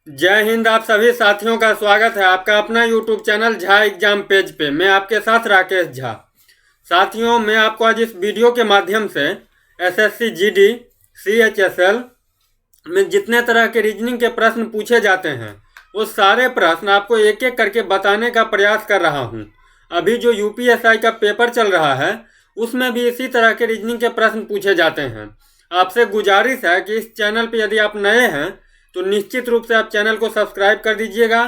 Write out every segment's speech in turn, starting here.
जय हिंद। आप सभी साथियों का स्वागत है आपका अपना YouTube channel Jha exam page पे। मैं आपके साथ राकेश झा। साथियों, मैं आपको आज इस वीडियो के माध्यम से एसएससी जीडी सीएचएसएल में जितने तरह के रीजनिंग के प्रश्न पूछे जाते हैं वो सारे प्रश्न आपको एक एक करके बताने का प्रयास कर रहा हूँ। अभी जो यूपीएसआई का पेपर चल रहा है उसमें भी इसी तरह के रीजनिंग के प्रश्न पूछे जाते हैं। आपसे गुजारिश है कि इस चैनल पर यदि आप नए हैं तो निश्चित रूप से आप चैनल को सब्सक्राइब कर दीजिएगा,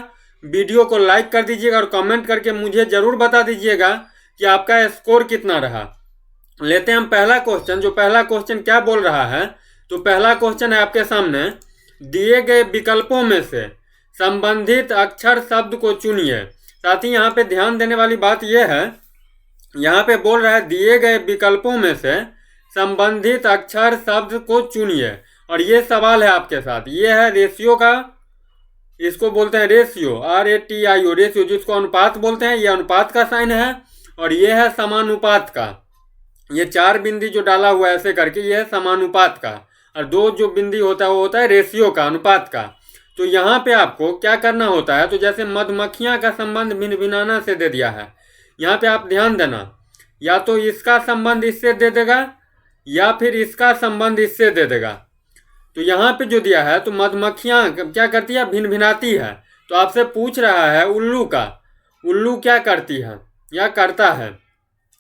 वीडियो को लाइक कर दीजिएगा और कमेंट करके मुझे ज़रूर बता दीजिएगा कि आपका स्कोर कितना रहा। लेते हैं हम पहला क्वेश्चन। जो पहला क्वेश्चन क्या बोल रहा है, तो पहला क्वेश्चन है आपके सामने, दिए गए विकल्पों में से संबंधित अक्षर शब्द को चुनिए। साथ ही यहाँ पे ध्यान देने वाली बात यह है, यहाँ पे बोल रहा है दिए गए विकल्पों में से संबंधित अक्षर शब्द को चुनिए और ये सवाल है आपके साथ। ये है रेशियो का, इसको बोलते हैं रेशियो, RATIO रेशियो, जिसको अनुपात बोलते हैं। ये अनुपात का साइन है और ये है समानुपात का। ये चार बिंदी जो डाला हुआ है ऐसे करके, ये है समानुपात का, और दो जो बिंदी होता है वो होता है रेशियो का, अनुपात का। तो यहाँ पे आपको क्या करना होता है, तो जैसे मधुमक्खियाँ का संबंध भिन्न भिन्नाना से दे दिया है, यहाँ पे आप ध्यान देना, या तो इसका संबंध इससे दे देगा या फिर इसका संबंध इससे दे देगा। तो यहाँ पे जो दिया है, तो मधुमक्खियाँ क्या करती है, भिन्न भिनाती है। तो आपसे पूछ रहा है उल्लू का, उल्लू क्या करती है या करता है।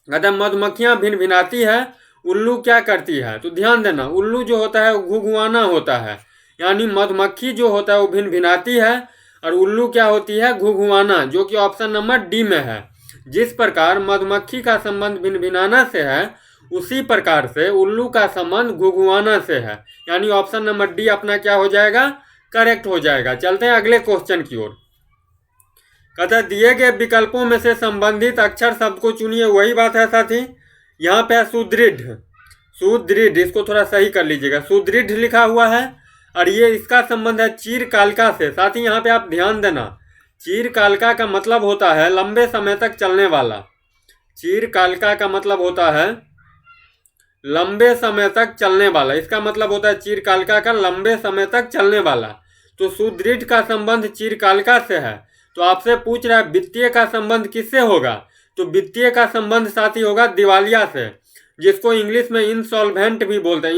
कहते हैं मधुमक्खियाँ भिन्न भिनाती है, उल्लू क्या करती है। तो ध्यान देना, उल्लू जो होता है वो घुघुआना होता है, यानी मधुमक्खी जो होता है वो भिन्न भिनाती है और उल्लू क्या होती है, घुघुआना, जो कि ऑप्शन नंबर डी में है। जिस प्रकार मधुमक्खी का संबंध भिन्न भिनाना से है, उसी प्रकार से उल्लू का संबंध घुघुआना से है, यानी ऑप्शन नंबर डी अपना क्या हो जाएगा, करेक्ट हो जाएगा। चलते हैं अगले क्वेश्चन की ओर। कहता है दिए गए विकल्पों में से संबंधित अक्षर शब्द को चुनिए। वही बात है साथी, यहाँ पे है सुदृढ़, सुदृढ़, इसको थोड़ा सही कर लीजिएगा, सुदृढ़ लिखा हुआ है और ये इसका संबंध है चीरकालिका से। साथ ही यहाँ पे आप ध्यान देना, चीरकालिका का मतलब होता है लंबे समय तक चलने वाला। चीरकालिका का मतलब होता है लंबे समय तक चलने वाला, इसका मतलब होता है चीरकालिका का लंबे समय तक चलने वाला। तो सुदृढ़ का संबंध चीरकालिका से है। तो आपसे पूछ रहा है वित्तीय का संबंध किससे होगा, तो वित्तीय का संबंध साथी होगा दिवालिया से, जिसको इंग्लिश में इंसॉल्वेंट भी बोलते हैं,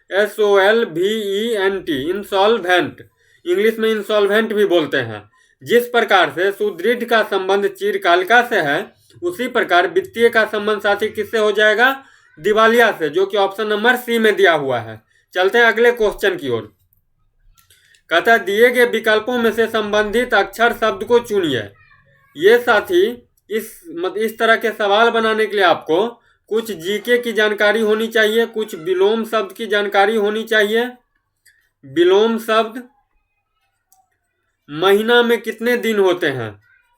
INSOLVENT, इंसॉल्वेंट, इंग्लिश में इंसॉल्वेंट भी बोलते हैं। जिस प्रकार से सुदृढ़ का संबंध चीरकालिका से है, उसी प्रकार वित्तीय का संबंध साथी किससे हो जाएगा, दिवालिया से, जो कि ऑप्शन नंबर सी में दिया हुआ है। चलते हैं अगले क्वेश्चन की ओर। कहता है दिए गए विकल्पों में से संबंधित अक्षर शब्द को चुनिए। ये साथी इस तरह के सवाल बनाने के लिए आपको कुछ जीके की जानकारी होनी चाहिए, कुछ विलोम शब्द की जानकारी होनी चाहिए। विलोम शब्द, महीना में कितने दिन होते हैं,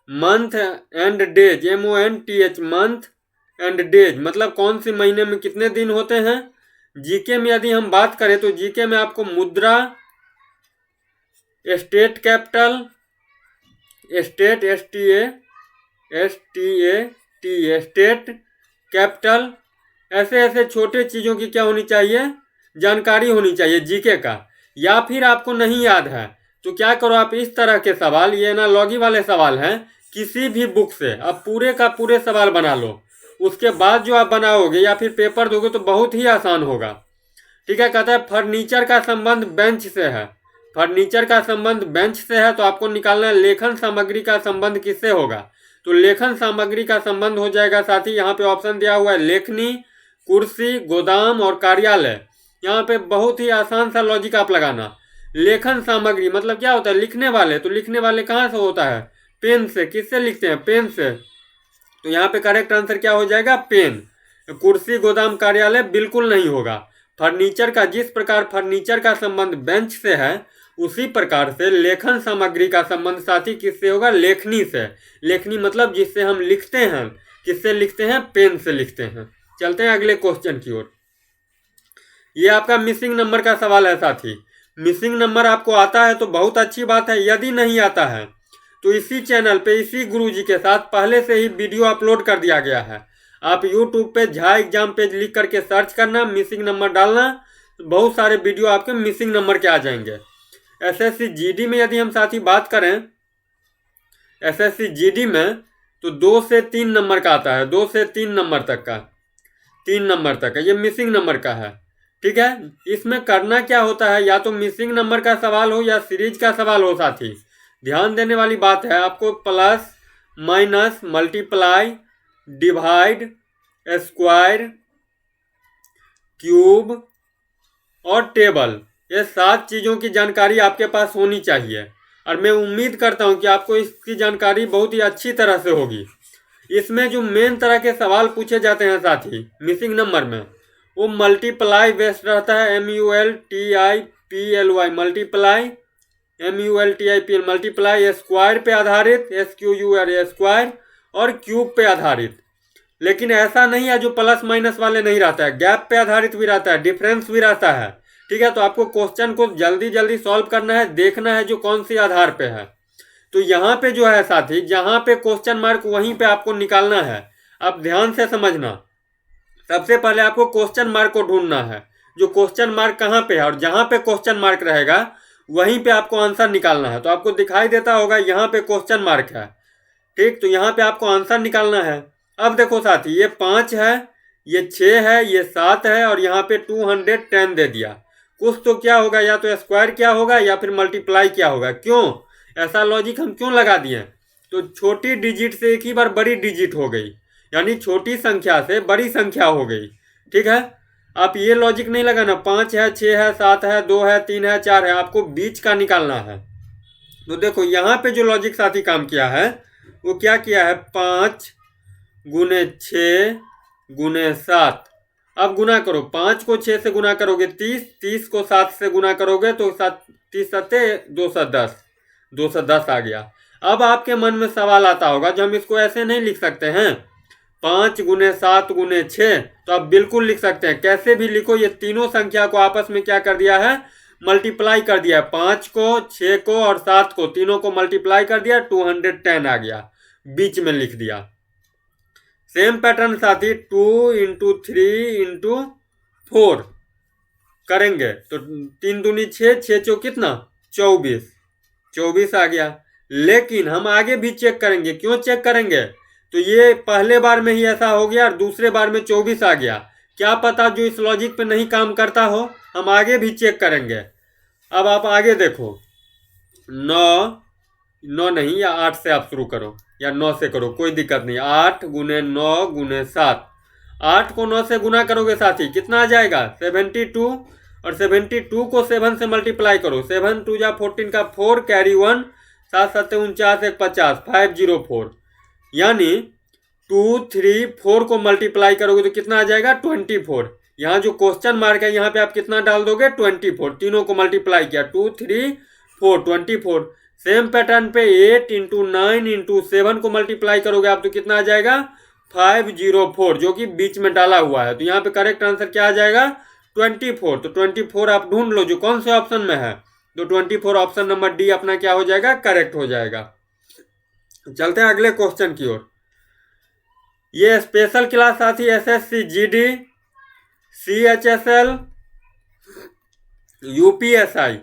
month and days, MONTH, month and days, मतलब कौन सी महीने में कितने दिन होते हैं। जीके में यदि हम बात करें तो जीके में आपको मुद्रा, state capital, state state capital, ऐसे ऐसे छोटे चीज़ों की क्या होनी चाहिए, जानकारी होनी चाहिए जीके का। या फिर आपको नहीं याद है तो क्या करो, आप इस तरह के सवाल, ये एनालॉजी वाले सवाल हैं, किसी भी बुक से अब पूरे का पूरे सवाल बना लो, उसके बाद जो आप बनाओगे या फिर पेपर दोगे तो बहुत ही आसान होगा। ठीक है। कहता है फर्नीचर का संबंध बेंच से है, फर्नीचर का संबंध बेंच से है, तो आपको निकालना है लेखन सामग्री का संबंध किससे होगा। तो लेखन सामग्री का संबंध हो जाएगा साथी, यहाँ पे ऑप्शन दिया हुआ है लेखनी, कुर्सी, गोदाम और कार्यालय। यहाँ पे बहुत ही आसान सा लॉजिक आप लगाना। लेखन सामग्री मतलब क्या होता है, लिखने वाले, तो लिखने वाले कहाँ से होता है, पेन से। किससे लिखते हैं, पेन से। तो यहाँ पे करेक्ट आंसर क्या हो जाएगा, पेन। कुर्सी, गोदाम, कार्यालय बिल्कुल नहीं होगा। फर्नीचर का, जिस प्रकार फर्नीचर का संबंध बेंच से है, उसी प्रकार से लेखन सामग्री का संबंध साथी किससे होगा, लेखनी से। लेखनी मतलब जिससे हम लिखते हैं, किससे लिखते हैं, पेन से लिखते हैं। चलते हैं अगले क्वेश्चन की ओर। ये आपका मिसिंग नंबर का सवाल है साथी। मिसिंग नंबर आपको आता है तो बहुत अच्छी बात है, यदि नहीं आता है तो इसी चैनल पे, इसी गुरुजी के साथ पहले से ही वीडियो अपलोड कर दिया गया है। आप YouTube पे झा एग्जाम पेज लिख करके सर्च करना, मिसिंग नंबर डालना, बहुत सारे वीडियो आपके मिसिंग नंबर के आ जाएंगे। एसएससी जीडी में यदि हम साथी बात करें, एसएससी जीडी में तो 2 से 3 नंबर का आता है, 2 से 3 नंबर तक का, 3 नंबर तक का, ये मिसिंग नंबर का है। ठीक है, इसमें करना क्या होता है, या तो मिसिंग नंबर का सवाल हो या सीरीज का सवाल हो साथी, ध्यान देने वाली बात है, आपको plus minus multiply divide square cube और टेबल, ये 7 चीज़ों की जानकारी आपके पास होनी चाहिए। और मैं उम्मीद करता हूं कि आपको इसकी जानकारी बहुत ही अच्छी तरह से होगी। इसमें जो मेन तरह के सवाल पूछे जाते हैं साथी मिसिंग नंबर में, वो मल्टीप्लाई बेस्ड रहता है, MULTIPLY multiply, MULTIPL multiply, square पे आधारित, SQUAR स्क्वायर, और क्यूब पे आधारित। लेकिन ऐसा नहीं है जो प्लस माइनस वाले नहीं रहता है, गैप पे आधारित भी रहता है, डिफरेंस भी रहता है। ठीक है, तो आपको क्वेश्चन को जल्दी जल्दी सॉल्व करना है, देखना है जो कौन सी आधार पे है। तो यहाँ पे जो है साथी, जहाँ पे क्वेश्चन मार्क वहीं पे आपको निकालना है। आप ध्यान से समझना, सबसे पहले आपको क्वेश्चन मार्क को ढूंढना है, जो क्वेश्चन मार्क कहाँ पे है, और जहाँ पे क्वेश्चन मार्क रहेगा वहीं पे आपको आंसर निकालना है। तो आपको दिखाई देता होगा यहाँ पे क्वेश्चन मार्क है। ठीक, तो यहाँ पे आपको आंसर निकालना है। अब देखो साथी, ये 5 है, ये 6 है, ये 7 है, और यहाँ पे 210 दे दिया। कुछ तो क्या होगा, या तो स्क्वायर क्या होगा या फिर मल्टीप्लाई क्या होगा। क्यों ऐसा लॉजिक हम क्यों लगा दिए, तो छोटी डिजिट से एक ही बार बड़ी डिजिट हो गई, यानी छोटी संख्या से बड़ी संख्या हो गई। ठीक है, आप ये लॉजिक नहीं लगाना 5 है, 6 है, 7 है, 2 है, 3 है, 4 है, आपको बीच का निकालना है। तो देखो यहाँ पे जो लॉजिक साथी काम किया है वो क्या किया है, 5 गुने 6 गुने 7। अब गुना करो, 5 को 6 से गुना करोगे 30, 30 को 7 से गुना करोगे तो 30 सत्ते 210, 210 आ गया। अब आपके मन में सवाल आता होगा, जो हम इसको ऐसे नहीं लिख सकते हैं 5 गुने 7 गुने 6, तो आप बिल्कुल लिख सकते हैं, कैसे भी लिखो। ये तीनों संख्या को आपस में क्या कर दिया है, मल्टीप्लाई कर दिया है। 5 को, 6 को और 7 को, तीनों को मल्टीप्लाई कर दिया, 210 आ गया, बीच में लिख दिया। सेम पैटर्न साथी 2 इंटू 3 इंटू 4 करेंगे तो 3 दूनी 6, 6 चौ कितना 24, 24 आ गया। लेकिन हम आगे भी चेक करेंगे। क्यों चेक करेंगे, तो ये पहले बार में ही ऐसा हो गया और दूसरे बार में 24 आ गया। क्या पता जो इस लॉजिक पे नहीं काम करता हो, हम आगे भी चेक करेंगे। अब आप आगे देखो, 9 नहीं, या 8 से आप शुरू करो या 9 से करो, कोई दिक्कत नहीं। 8 गुने 9 गुने 7, 8 को 9 से गुना करोगे साथी कितना आ जाएगा 72, और 72 को 7 से मल्टीप्लाई करो, 7 2 जा 14 का 4 कैरी 1, 7 7 49 1 50, 504, यानी 2 3 4 को मल्टीप्लाई करोगे तो कितना आ जाएगा 24। यहाँ जो क्वेश्चन मार्क है यहाँ पे आप कितना डाल दोगे 24, तीनों को मल्टीप्लाई किया 2 3 4 24। सेम पैटर्न पे 8 इंटू 9 इंटू 7 को मल्टीप्लाई करोगे आप तो कितना आ जाएगा 504, जो कि बीच में डाला हुआ है। तो यहाँ पे करेक्ट आंसर क्या आ जाएगा 24। तो 24 आप ढूंढ लो जो कौन से ऑप्शन में है, तो 24 ऑप्शन नंबर डी अपना क्या हो जाएगा, करेक्ट हो जाएगा। चलते हैं अगले क्वेश्चन की ओर। ये स्पेशल क्लास साथी एसएससी जीडी, सीएचएसएल, यूपीएसआई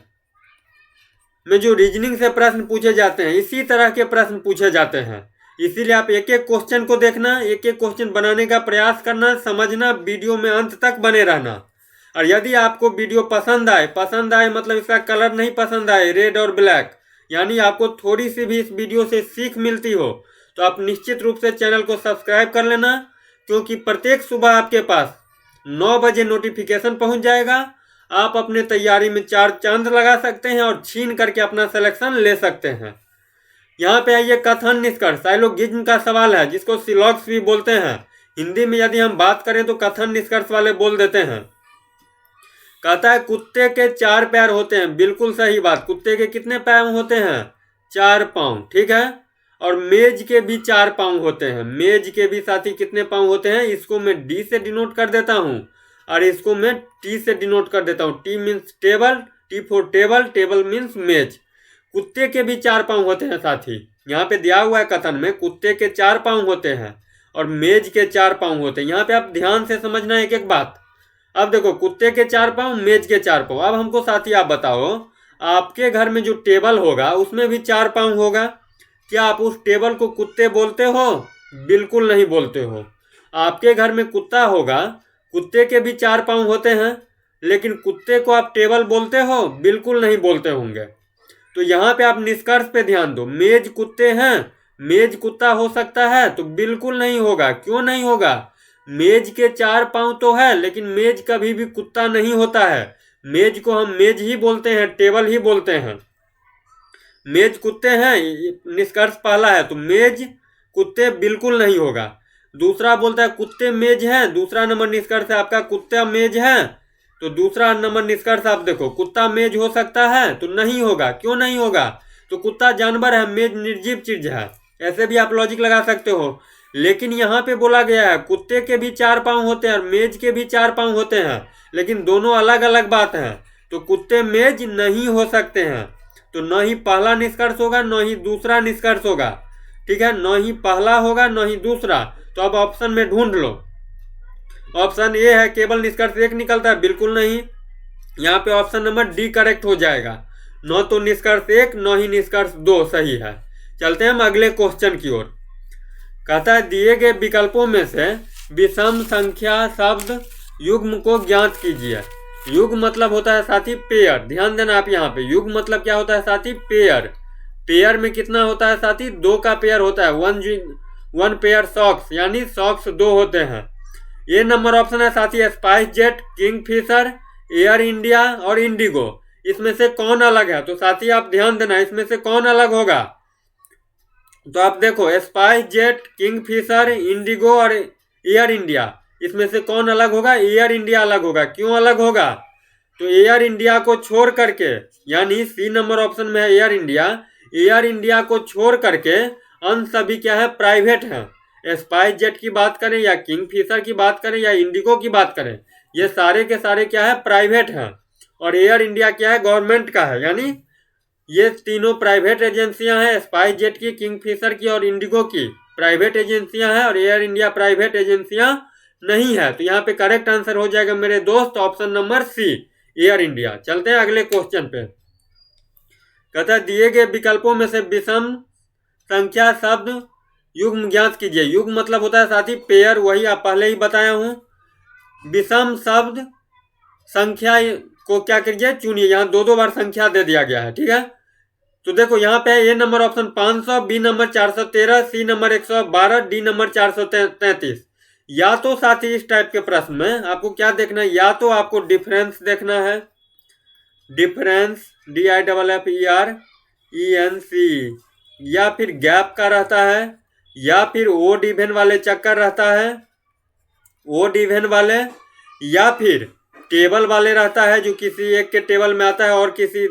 में जो रीजनिंग से प्रश्न पूछे जाते हैं, इसी तरह के प्रश्न पूछे जाते हैं। इसीलिए आप एक एक क्वेश्चन को देखना, एक एक क्वेश्चन बनाने का प्रयास करना, समझना, वीडियो में अंत तक बने रहना। और यदि आपको वीडियो पसंद आए मतलब इसका कलर नहीं पसंद आए, रेड और ब्लैक, यानी आपको थोड़ी सी भी इस वीडियो से सीख मिलती हो, तो आप निश्चित रूप से चैनल को सब्सक्राइब कर लेना, क्योंकि प्रत्येक सुबह आपके पास 9 बजे नोटिफिकेशन पहुंच जाएगा। आप अपने तैयारी में 4 चांद लगा सकते हैं और छीन करके अपना सिलेक्शन ले सकते हैं। यहाँ पे आइए कथन निष्कर्ष, साइलोगिज्म का सवाल है, जिसको सिलॉग्स भी बोलते हैं। हिंदी में यदि हम बात करें तो कथन निष्कर्ष वाले बोल देते हैं। कहता है कुत्ते के 4 पैर होते हैं, बिल्कुल सही बात। कुत्ते के कितने पैर होते हैं 4 पाँव, ठीक है। और मेज के भी 4 पाँव होते हैं। मेज के भी साथी कितने पाँव होते हैं, इसको मैं डी से डिनोट कर देता हूँ और इसको मैं टी से डिनोट कर देता हूँ। T means table, T for table, table means मेज। कुत्ते के भी 4 पाँव होते हैं साथी, यहाँ पे दिया हुआ है कथन में, कुत्ते के 4 पाँव होते हैं और मेज के 4 पाँव होते हैं। यहाँ पे आप ध्यान से समझना एक एक बात। अब देखो कुत्ते के 4 पाँव, मेज के 4 पाँव। अब हमको साथी आप बताओ, आपके घर में जो टेबल होगा उसमें भी 4 पाँव होगा। क्या आप उस टेबल को कुत्ते बोलते हो? बिल्कुल नहीं बोलते हो। आपके घर में कुत्ता होगा, कुत्ते के भी 4 पाँव होते हैं, लेकिन कुत्ते को आप टेबल बोलते हो? बिल्कुल नहीं बोलते होंगे। तो यहाँ पे आप निष्कर्ष पे ध्यान दो। मेज कुत्ते हैं, मेज कुत्ता हो सकता है? तो बिल्कुल नहीं होगा। क्यों नहीं होगा? मेज के 4 पाँव तो है, लेकिन मेज कभी भी कुत्ता नहीं होता है। मेज को हम मेज ही बोलते हैं, टेबल ही बोलते हैं। मेज कुत्ते हैं, निष्कर्ष पहला है, तो मेज कुत्ते बिल्कुल नहीं होगा। दूसरा बोलता है कुत्ते मेज हैं, दूसरा नंबर निष्कर्ष है आपका कुत्ता मेज है। तो दूसरा नंबर निष्कर्ष आप देखो, कुत्ता मेज हो सकता है? तो नहीं होगा। क्यों नहीं होगा? तो कुत्ता जानवर है, मेज निर्जीव चीज है। ऐसे भी आप लॉजिक लगा सकते हो। लेकिन यहाँ पे बोला गया है कुत्ते के भी 4 पाँव होते हैं और मेज के भी 4 पाँव होते हैं, लेकिन दोनों अलग अलग बात है। तो कुत्ते मेज नहीं हो सकते हैं। तो न ही पहला निष्कर्ष होगा, न ही दूसरा निष्कर्ष होगा। ठीक है, न ही पहला होगा, न ही दूसरा। तो अब ऑप्शन में ढूंढ लो। ऑप्शन ए है, केवल निष्कर्ष 1 निकलता है? बिल्कुल नहीं। यहाँ पे ऑप्शन नंबर डी करेक्ट हो जाएगा। न तो निष्कर्ष 1, न ही निष्कर्ष 2 सही है। चलते हैं हम अगले क्वेश्चन की ओर। कहता है दिए गए विकल्पों में से विषम संख्या शब्द युग्म को ज्ञात कीजिए। युग्म मतलब होता है साथी पेयर। ध्यान देना आप यहाँ पे, युग्म मतलब क्या होता है साथी? पेयर। पेयर में कितना होता है साथी? 2 का पेयर होता है। वन पेयर सॉक्स, यानी सॉक्स 2 होते हैं। ये नंबर ऑप्शन है साथी spice jet, Kingfisher, air India और इंडिगो। इसमें से कौन अलग है? तो साथी आप ध्यान देना, इसमें से कौन अलग होगा? तो आप देखो, स्पाइस जेट, किंगफिशर, इंडिगो और एयर इंडिया, इसमें से कौन अलग होगा? एयर इंडिया अलग होगा। क्यों अलग होगा? तो एयर इंडिया को छोड़ करके, यानी सी नंबर ऑप्शन में है एयर इंडिया, एयर इंडिया को छोड़ करके अन्य सभी क्या है? प्राइवेट हैं। स्पाइस जेट की बात करें या किंगफिशर की बात करें या इंडिगो की बात करें, ये सारे के सारे क्या है? प्राइवेट हैं। और एयर इंडिया क्या है? गवर्नमेंट का है। यानी ये तीनों प्राइवेट एजेंसियां हैं, स्पाइस जेट की, किंगफिशर की और इंडिगो की प्राइवेट एजेंसियां हैं, और एयर इंडिया प्राइवेट एजेंसियां नहीं है। तो यहाँ पे करेक्ट आंसर हो जाएगा मेरे दोस्त option number C, Air India. चलते हैं अगले क्वेश्चन पे। कहता है दिए गए विकल्पों में से विषम संख्या शब्द युग्म ज्ञात कीजिए। युग्म मतलब होता है साथी पेयर, वही आप पहले ही बताया हूं। विषम शब्द संख्या को क्या कीजिए? चुनिए। यहाँ 2 बार संख्या दे दिया गया है। ठीक है, तो देखो यहाँ पे A number option 500, B number 413, C number 112, D number 433। या तो साथी इस टाइप के प्रश्न में आपको क्या देखना है? या तो आपको डिफरेंस देखना है, डिफरेंस DIFFERENC, या फिर गैप का रहता है, या फिर ओड इवन वाले चक्कर रहता है, ओड इवन वाले, या फिर टेबल वाले रहता है जो किसी एक के टेबल में आता है और किसी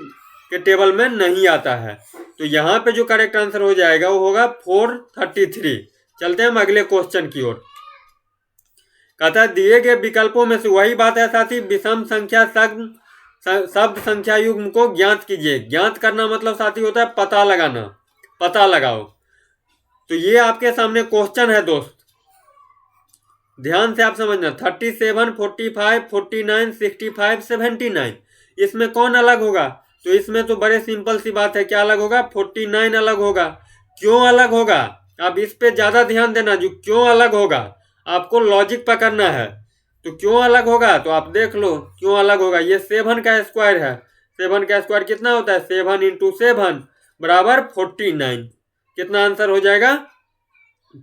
के टेबल में नहीं आता है। तो यहाँ पे जो करेक्ट आंसर हो जाएगा वो होगा 433। चलते हैं हम अगले क्वेश्चन की ओर। कहता है दिए गए विकल्पों में से वही बात है साथी, विषम संख्या शब्द संख्या युग्म को ज्ञात कीजिए। ज्ञात करना मतलब साथी होता है पता लगाना, पता लगाओ। तो ये आपके सामने क्वेश्चन है दोस्त, ध्यान से आप समझना। 37, 45, 49, 65, 79, इसमें कौन अलग होगा? तो इसमें तो बड़े सिंपल सी बात है, क्या अलग होगा? 49 अलग होगा। क्यों अलग होगा? आप इस पे ज्यादा ध्यान देना, जो क्यों अलग होगा आपको लॉजिक पकड़ना है। तो क्यों अलग होगा? तो आप देख लो क्यों अलग होगा। ये 7 का स्क्वायर है, 7 का स्क्वायर कितना होता है? 7 × 7 बराबर 49। कितना आंसर हो जाएगा?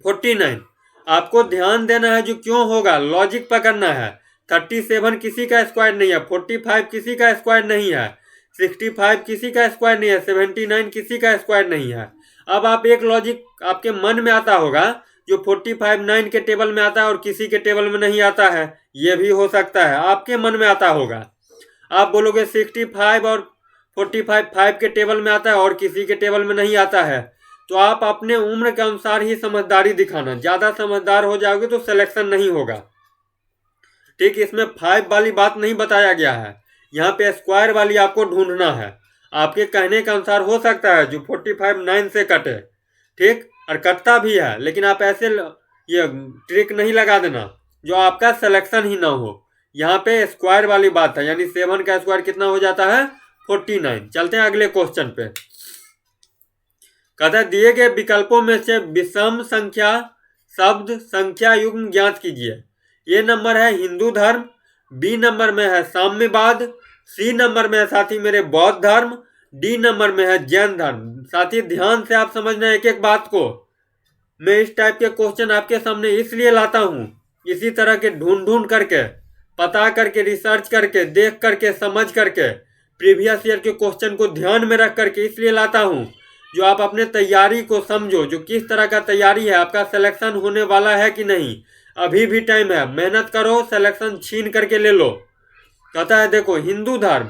49। आपको ध्यान देना है, जो क्यों होगा लॉजिक पकड़ना है। 37 किसी का स्क्वायर नहीं है, 45 किसी का स्क्वायर नहीं है, 65 किसी का स्क्वायर नहीं है, 79 किसी का स्क्वायर नहीं है। अब आप एक लॉजिक आपके मन में आता होगा, जो 45 9 के टेबल में आता है और किसी के टेबल में नहीं आता है, ये भी हो सकता है आपके मन में आता होगा। आप बोलोगे 65 और 45 5 के टेबल में आता है और किसी के टेबल में नहीं आता है। तो आप अपने उम्र के अनुसार ही समझदारी दिखाना, ज्यादा समझदार हो जाओगे तो सिलेक्शन नहीं होगा। ठीक, इसमें 5 वाली बात नहीं बताया गया है, यहाँ पे स्क्वायर वाली आपको ढूंढना है। आपके कहने के अनुसार हो सकता है जो 45 9 से कटे, ठीक, और कटता भी है, लेकिन आप ऐसे ये ट्रिक नहीं लगा देना जो आपका सिलेक्शन ही ना हो। यहाँ पे स्क्वायर वाली बात है, यानी 7 का स्क्वायर कितना हो जाता है? 49। चलते हैं अगले क्वेश्चन पे। कहता है दिए गए विकल्पों में से विषम संख्या शब्द संख्या युग्म ज्ञात कीजिए। ए नंबर है हिंदू धर्म, बी नंबर में है साम्यवाद, सी नंबर में है साथी मेरे बौद्ध धर्म, डी नंबर में है जैन धर्म। साथी ध्यान से आप समझना एक एक बात को। मैं इस टाइप के क्वेश्चन आपके सामने इसलिए लाता हूं, इसी तरह के ढूंढ ढूंढ करके, पता करके, रिसर्च करके, देख करके, समझ करके, प्रीवियस ईयर के क्वेश्चन को ध्यान में रख करके इसलिए लाता हूं, जो आप अपने तैयारी को समझो, जो किस तरह का तैयारी है, आपका सिलेक्शन होने वाला है कि नहीं। अभी भी टाइम है, मेहनत करो, सिलेक्शन छीन करके ले लो। कहता है देखो हिंदू धर्म,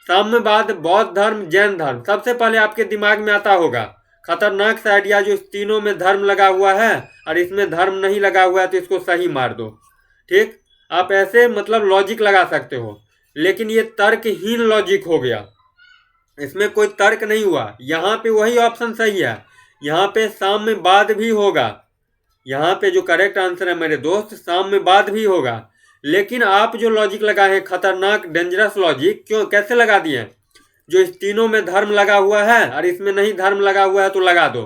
साम्यवाद, बौद्ध धर्म, जैन धर्म। सबसे पहले आपके दिमाग में आता होगा खतरनाक सा आइडिया, जो इस तीनों में धर्म लगा हुआ है और इसमें धर्म नहीं लगा हुआ है तो इसको सही मार दो। ठीक, आप ऐसे मतलब लॉजिक लगा सकते हो, लेकिन ये तर्कहीन लॉजिक हो गया, इसमें कोई तर्क नहीं हुआ। यहाँ पे वही ऑप्शन सही है, यहाँ पे साम्यवाद भी होगा, यहाँ पे जो करेक्ट आंसर है मेरे दोस्त साम्यवाद भी होगा। लेकिन आप जो लॉजिक लगाए हैं खतरनाक डेंजरस लॉजिक, क्यों कैसे लगा दिए, जो इस तीनों में धर्म लगा हुआ है और इसमें नहीं धर्म लगा हुआ है तो लगा दो।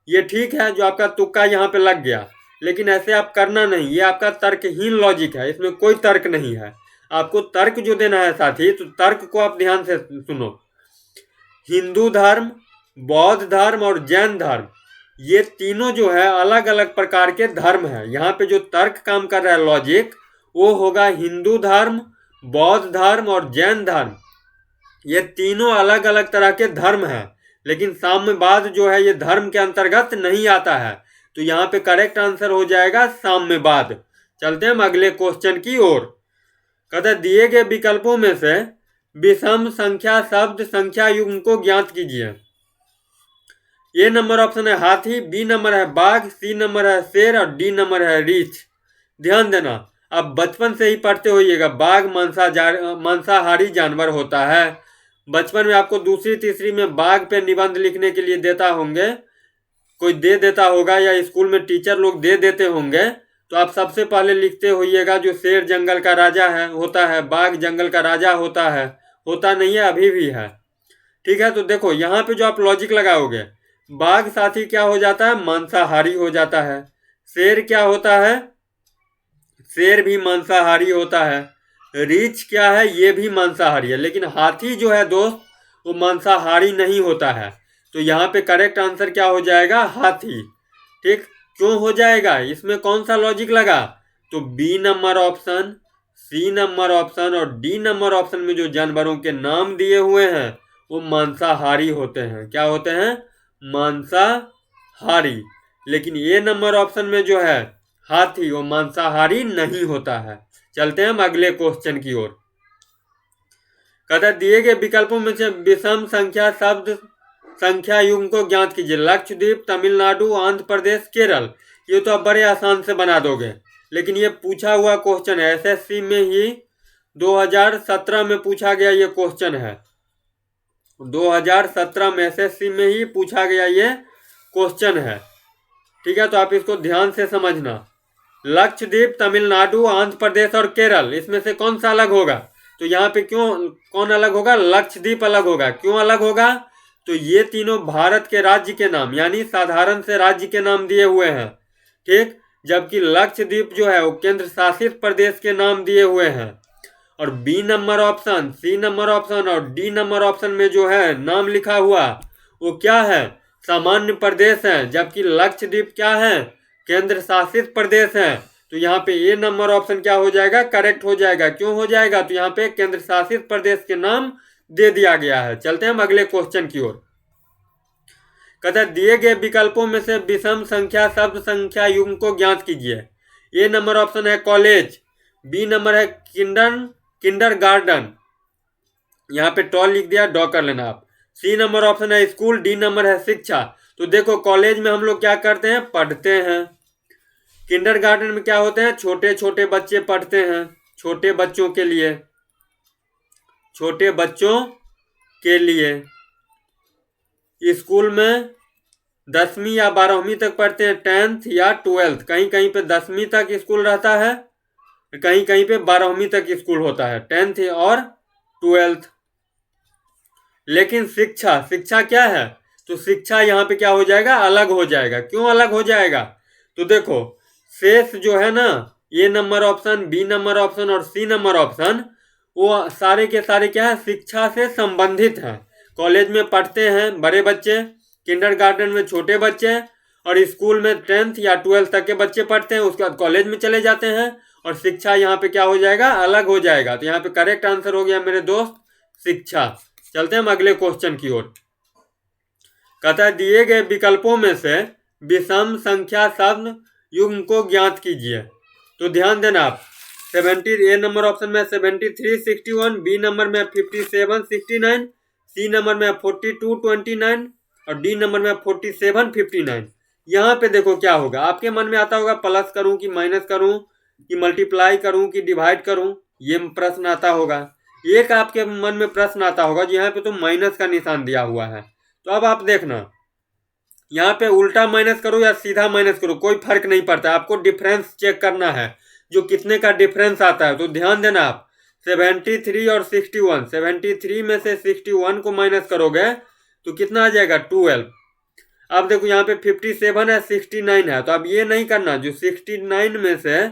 ये ठीक है जो आपका तुक्का यहाँ पे लग गया, लेकिन ऐसे आप करना नहीं, ये आपका तर्कहीन लॉजिक है, इसमें कोई तर्क नहीं है। आपको तर्क जो देना है साथी, तो तर्क को आप ध्यान से सुनो। हिंदू धर्म, बौद्ध धर्म और जैन धर्म, ये तीनों जो है अलग अलग प्रकार के धर्म है। यहाँ पे जो तर्क काम कर रहा है लॉजिक, वो होगा हिंदू धर्म, बौद्ध धर्म और जैन धर्म। ये तीनों अलग अलग तरह के धर्म हैं, लेकिन साम्यवाद जो है ये धर्म के अंतर्गत नहीं आता है, तो यहाँ पे करेक्ट आंसर हो जाएगा साम्यवाद। चलते हैं हम अगले क्वेश्चन की ओर। कहते हैं दिए गए विकल्पों में से विषम संख्या शब्द संख्या युग्म को ज्ञात कीजिए। ए नंबर ऑप्शन है हाथी, बी नंबर है बाघ, सी नंबर है शेर और डी नंबर है रीछ। ध्यान देना, आप बचपन से ही पढ़ते होइएगा, बाघ मांसाहारी जानवर होता है। बचपन में आपको दूसरी तीसरी में बाघ पे निबंध लिखने के लिए देता होंगे, कोई दे देता होगा या स्कूल में टीचर लोग दे देते होंगे, तो आप सबसे पहले लिखते होइएगा जो शेर जंगल का राजा है होता है, बाघ जंगल का राजा होता है, होता नहीं है अभी भी है। ठीक है, तो देखो यहाँ पे जो आप लॉजिक लगाओगे, बाघ साथी क्या हो जाता है, मांसाहारी हो जाता है। शेर क्या होता है, शेर भी मांसाहारी होता है। रीछ क्या है, ये भी मांसाहारी है। लेकिन हाथी जो है दोस्त, वो मांसाहारी नहीं होता है, तो यहाँ पे करेक्ट आंसर क्या हो जाएगा, हाथी। ठीक, क्यों हो जाएगा, इसमें कौन सा लॉजिक लगा, तो B number option, C number option और डी नंबर ऑप्शन में जो जानवरों के नाम दिए हुए हैं वो मांसाहारी होते हैं। क्या होते हैं, मांसाहारी। लेकिन ए नंबर ऑप्शन में जो है हाथी, वो मांसाहारी नहीं होता है। चलते हैं हम अगले क्वेश्चन की ओर। कहता दिए गए विकल्पों में से विषम संख्या शब्द संख्या युग्म को ज्ञात कीजिए। लक्षद्वीप, तमिलनाडु, आंध्र प्रदेश, केरल। ये तो आप बड़े आसान से बना दोगे, लेकिन ये पूछा हुआ क्वेश्चन है, एसएससी में ही 2017 में पूछा गया ये क्वेश्चन है। 2017 में एसएससी में ही पूछा गया ये क्वेश्चन है। ठीक है, तो आप इसको ध्यान से समझना। लक्षद्वीप, तमिलनाडु, आंध्र प्रदेश और केरल, इसमें से कौन सा अलग होगा, तो यहाँ पे कौन अलग होगा, लक्षद्वीप अलग होगा। क्यों अलग होगा, तो ये तीनों भारत के राज्य के नाम यानी साधारण से राज्य के नाम दिए हुए हैं। ठीक, जबकि लक्षद्वीप जो है वो केंद्र शासित प्रदेश के नाम दिए हुए हैं। और B number option, C number option और डी नंबर ऑप्शन में जो है नाम लिखा हुआ वो क्या है, सामान्य प्रदेश है, जबकि लक्षद्वीप क्या है, केंद्र शासित प्रदेश है। तो यहाँ पे ए नंबर ऑप्शन क्या हो जाएगा, करेक्ट हो जाएगा। क्यों हो जाएगा, तो यहाँ पे केंद्र शासित प्रदेश के नाम दे दिया गया है। चलते हैं हम अगले क्वेश्चन की ओर। कहता दिए गए विकल्पों में से विषम संख्या शब्द संख्या युग्म को ज्ञात कीजिए। ए नंबर ऑप्शन है कॉलेज, बी नंबर है किंडर गार्डन, यहाँ पे टॉल लिख दिया, डॉ कर लेना आप। सी नंबर ऑप्शन है स्कूल, डी नंबर है शिक्षा। तो देखो कॉलेज में हम लोग क्या करते हैं, पढ़ते हैं। किंडर गार्डन में क्या होते हैं, छोटे छोटे बच्चे पढ़ते हैं, छोटे बच्चों के लिए, छोटे बच्चों के लिए। स्कूल में 10वीं या 12वीं तक पढ़ते हैं, 10th या 12th, कहीं कहीं पे 10वीं तक स्कूल रहता है, कहीं कहीं पे 12वीं तक स्कूल होता है, 10th और 12th। लेकिन शिक्षा, शिक्षा क्या है? तो शिक्षा यहाँ पे क्या हो जाएगा? अलग हो जाएगा। क्यों अलग हो जाएगा? तो देखो, शेष जो है ना, A number option, B number option और सी नंबर ऑप्शन, वो सारे के सारे क्या है? शिक्षा से संबंधित हैं। कॉलेज में पढ़ते हैं बड़े बच्चे, किंडरगार्टन में छोटे बच्चे, और स्कूल में 10th या 12th तक के बच्चे पढ़ते हैं, उसके बाद कॉलेज में चले जाते हैं, और शिक्षा यहाँ पे क्या हो जाएगा? अलग हो जाएगा। तो यहाँ पे करेक्ट आंसर हो गया मेरे दोस्त, शिक्षा। चलते हैं हम अगले क्वेश्चन की ओर। कहता है दिए गए विकल्पों में से विषम संख्या शब्द युग्म को ज्ञात कीजिए। तो ध्यान देना आप, 70 ए नंबर ऑप्शन में 73 61, बी नंबर में 57 69, सी नंबर में 42 29 और डी नंबर में 47 59। यहाँ पे देखो क्या होगा, आपके मन में आता होगा प्लस करूं कि माइनस करूं कि मल्टीप्लाई करूं कि डिवाइड करूं, ये प्रश्न आता होगा। एक आपके मन में प्रश्न आता होगा जो यहाँ पे तो माइनस का निशान दिया हुआ है। तो अब आप देखना, यहाँ पे उल्टा माइनस करो या सीधा माइनस करो, कोई फर्क नहीं पड़ता, आपको डिफरेंस चेक करना है, जो कितने का डिफरेंस आता है। तो ध्यान देना आप, 73 और 61, 73 में से 61 को माइनस करोगे तो कितना आ जाएगा? 12। अब देखो यहाँ पे 57 है, 69 है, तो अब ये नहीं करना, जो 69 में से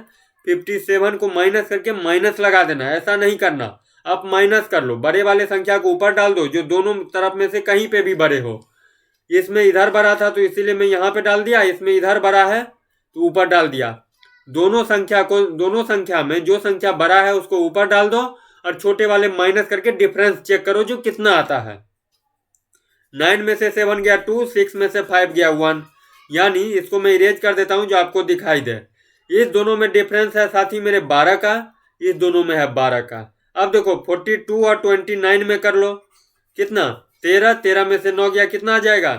57 को माइनस करके माइनस लगा देना, ऐसा नहीं करना। आप माइनस कर लो, बड़े वाले संख्या को ऊपर डाल दो, जो दोनों तरफ में से कहीं पे भी बड़े हो। इसमें इधर बड़ा था तो इसीलिए मैं यहाँ पे डाल दिया, इसमें इधर बड़ा है तो ऊपर डाल दिया। दोनों संख्या में जो संख्या बड़ा है उसको ऊपर डाल दो, और छोटे वाले माइनस करके डिफरेंस चेक करो जो कितना आता है। 9 में से 7 गया 2, 6 में से 5 गया 1, यानी इसको मैं इरेज कर देता हूं जो आपको दिखाई दे। इस दोनों में डिफरेंस है साथी मेरे 12 का, इस दोनों में है 12 का। अब देखो 42 और 29 में कर लो, कितना? 13, 13 में से 9 गया, कितना आ जाएगा?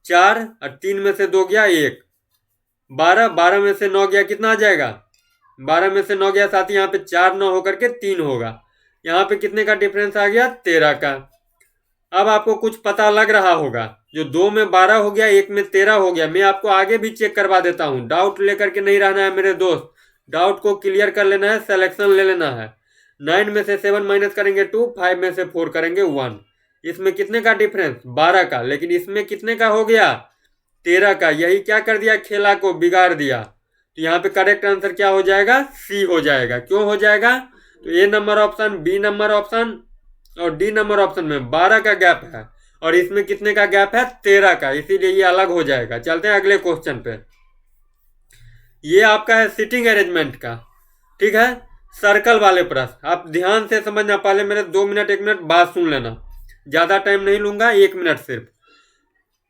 4, और 3 में से 2 गया 1, 12, 12 में से 9 गया, कितना आ जाएगा? 12 में से 9 गया साथी, यहाँ पे 4 9 होकर के 3 होगा। यहाँ पे कितने का डिफरेंस आ गया? 13 का। अब आपको कुछ पता लग रहा होगा, जो 2 में 12 हो गया, 1 में 13 हो गया। मैं आपको आगे भी चेक करवा देता हूँ, डाउट लेकर के नहीं रहना है मेरे दोस्त, डाउट को क्लियर कर लेना है, सिलेक्शन ले लेना है। 9 में से 7 माइनस करेंगे 2, 5 में से 4 करेंगे 1। इसमें कितने का डिफरेंस? 12 का। लेकिन इसमें कितने का हो गया? 13 का। यही क्या कर दिया? खेला को बिगाड़ दिया। तो यहाँ पे करेक्ट आंसर क्या हो जाएगा? सी हो जाएगा। क्यों हो जाएगा? तो A number option, B number option और डी नंबर ऑप्शन में 12 का गैप है, और इसमें कितने का गैप है? 13 का, इसीलिए ये अलग हो जाएगा। चलते हैं अगले क्वेश्चन पे। ये आपका है सिटिंग अरेंजमेंट का, ठीक है, सर्कल वाले प्रश्न। आप ध्यान से समझना, पहले मेरे 2 मिनट 1 मिनट बात सुन लेना, ज्यादा टाइम नहीं लूंगा, 1 मिनट सिर्फ।